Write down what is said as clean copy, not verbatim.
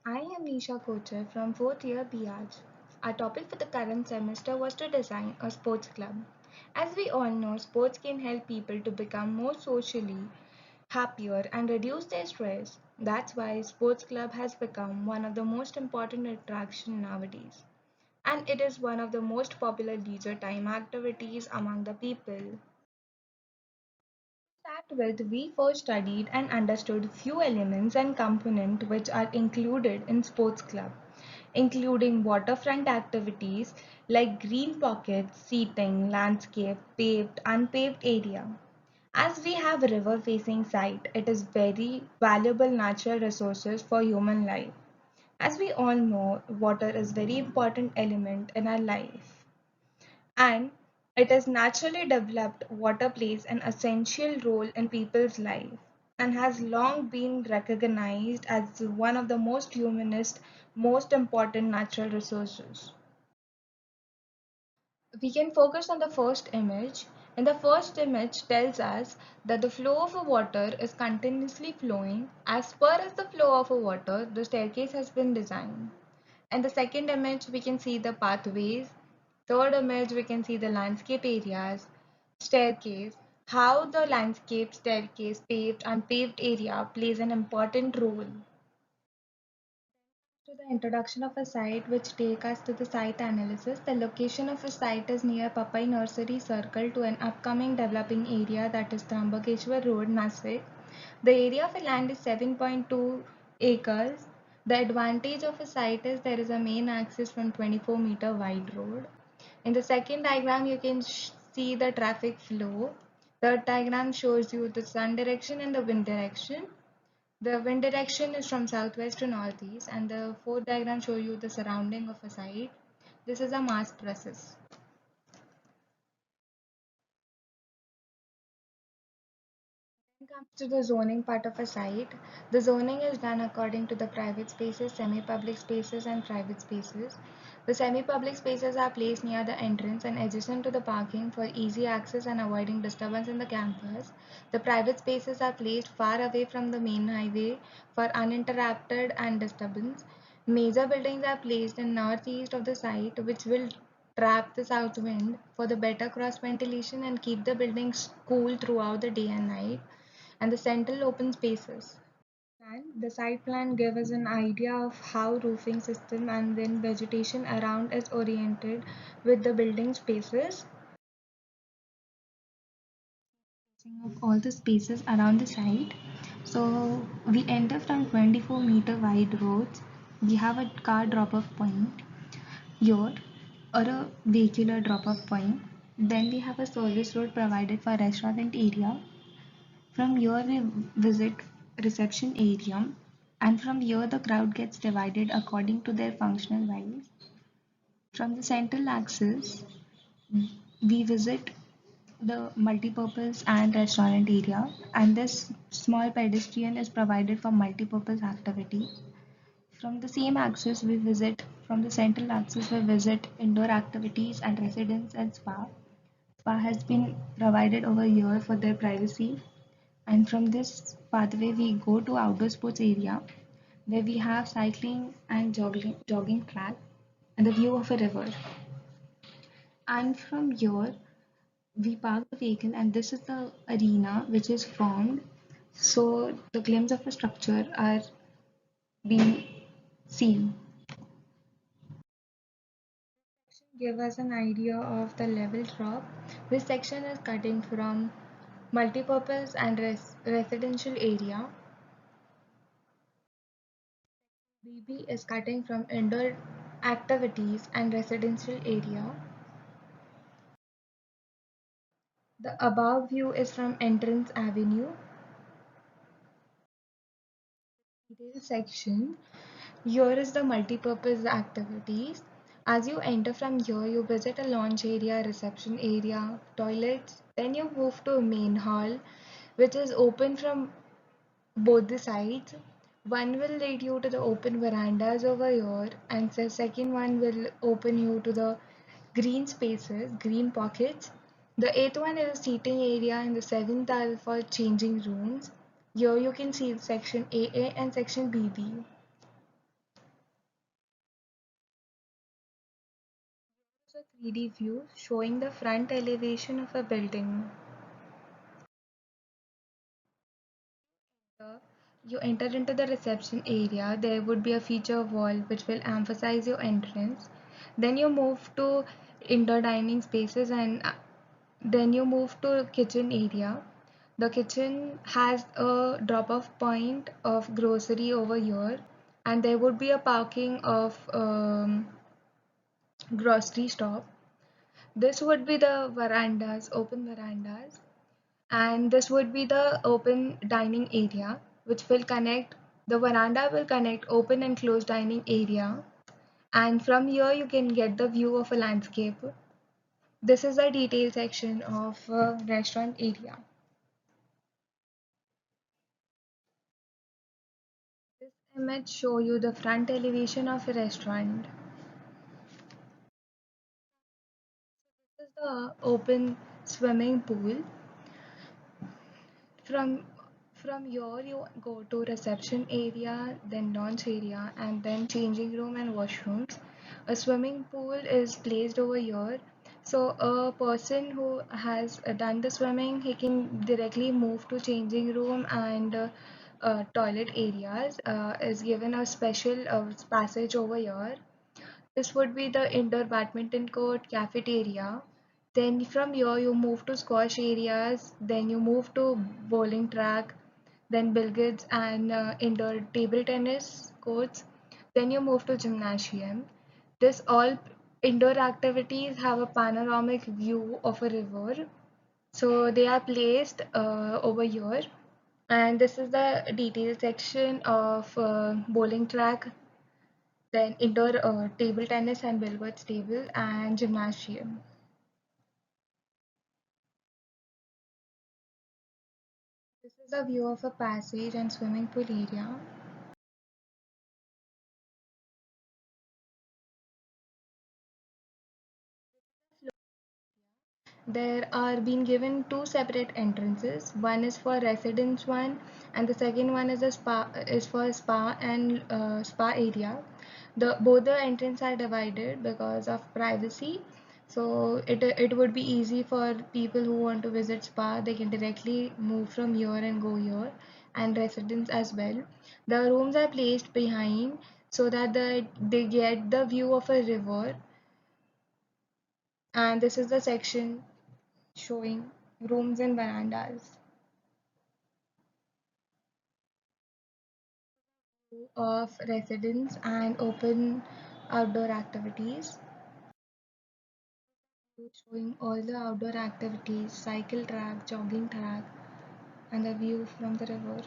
I am Nisha Kochar from 4th year BH. Our topic for the current semester was to design a sports club. As we all know, sports can help people to become more socially happier and reduce their stress. That's why sports club has become one of the most important attraction nowadays. And it is one of the most popular leisure time activities among the people. Start with, we first studied and understood few elements and components which are included in sports club, including waterfront activities like green pockets, seating, landscape, paved, unpaved area. As we have river facing site, it is very valuable natural resources for human life. As we all know, water is very important element in our life. And it is naturally developed, water plays an essential role in people's life and has long been recognized as one of the most humanist, most important natural resources. We can focus on the first image, and the first image tells us that the flow of a water is continuously flowing. As per as the flow of a water, the staircase has been designed. In the second image, we can see the pathways. Third image, we can see the landscape areas, staircase, how the landscape, staircase, paved, unpaved area plays an important role. To the introduction of a site which take us to the site analysis. The location of a site is near Papai Nursery Circle to an upcoming developing area that is Trambakeshwar Road, Nasik. The area of the land is 7.2 acres. The advantage of a site is there is a main access from 24-meter wide road. In the second diagram, you can see the traffic flow. Third diagram shows you the sun direction and the wind direction. The wind direction is from southwest to northeast, and the fourth diagram shows you the surrounding of a site. This is a mass process. When it comes to the zoning part of a site, the zoning is done according to the private spaces, semi-public spaces, and private spaces. The semi-public spaces are placed near the entrance and adjacent to the parking for easy access and avoiding disturbance in the campus. The private spaces are placed far away from the main highway for uninterrupted and disturbance. Major buildings are placed in northeast of the site, which will trap the south wind for the better cross ventilation and keep the buildings cool throughout the day and night. And the central open spaces. And the site plan gives us an idea of how roofing system and then vegetation around is oriented with the building spaces. Of all the spaces around the site. So we enter from 24-meter wide roads. We have a car drop-off point here or a vehicular drop-off point. Then we have a service road provided for restaurant area. From here we visit reception area, and from here the crowd gets divided according to their functional wise. From the central axis we visit the multipurpose and restaurant area, and this small pedestrian is provided for multipurpose activity. From the same axis we visit from the central axis we visit indoor activities and residence and spa. Spa has been provided over here for their privacy. And from this pathway, we go to outdoor sports area where we have cycling and jogging track and the view of a river. And from here, we park the vehicle, and this is the arena which is formed. So the glimpse of the structure are being seen. Give us an idea of the level drop. This section is cutting from multipurpose and residential area. BB is cutting from indoor activities and residential area. The above view is from Entrance Avenue. Detail section. Here is the multipurpose activities. As you enter from here, you visit a lounge area, reception area, toilets. Then you move to a main hall, which is open from both the sides. One will lead you to the open verandas over here, and the second one will open you to the green spaces, green pockets. The eighth one is a seating area, and the seventh are for changing rooms. Here you can see section AA and section BB. 3D view showing the front elevation of a building. Uh, You enter into the reception area, there would be a feature wall which will emphasize your entrance. Then you move to indoor dining spaces and then you move to kitchen area. The kitchen has a drop-off point of grocery over here, and there would be a parking of grocery stop. This would be the verandas, open verandas, and this would be the open dining area, which will connect. The veranda will connect open and closed dining area, and from here you can get the view of a landscape. This is the detail section of a restaurant area. This image show you the front elevation of a restaurant. This is the open swimming pool. From from here you go to reception area, then lounge area, and then changing room and washrooms. A swimming pool is placed over here. So a person who has done the swimming, he can directly move to changing room and toilet areas. Is given a special passage over here. This would be the indoor badminton court, cafeteria. Then from here you move to squash areas, then you move to bowling track, then billiards and indoor table tennis courts. Then you move to gymnasium. This all indoor activities have a panoramic view of a river. So they are placed over here. And this is the detail section of bowling track, then indoor table tennis and billiards table and gymnasium. This is a view of a passage and swimming pool area. There are being given two separate entrances. One is for residence one, and the second one is a spa is for spa and spa area. The both the entrance are divided because of privacy. So it would be easy for people who want to visit spa. They can directly move from here and go here, and residence as well. The rooms are placed behind so that they get the view of a river. And this is the section showing rooms and verandas of residence and open outdoor activities, showing all the outdoor activities, cycle track, jogging track, and the view from the river.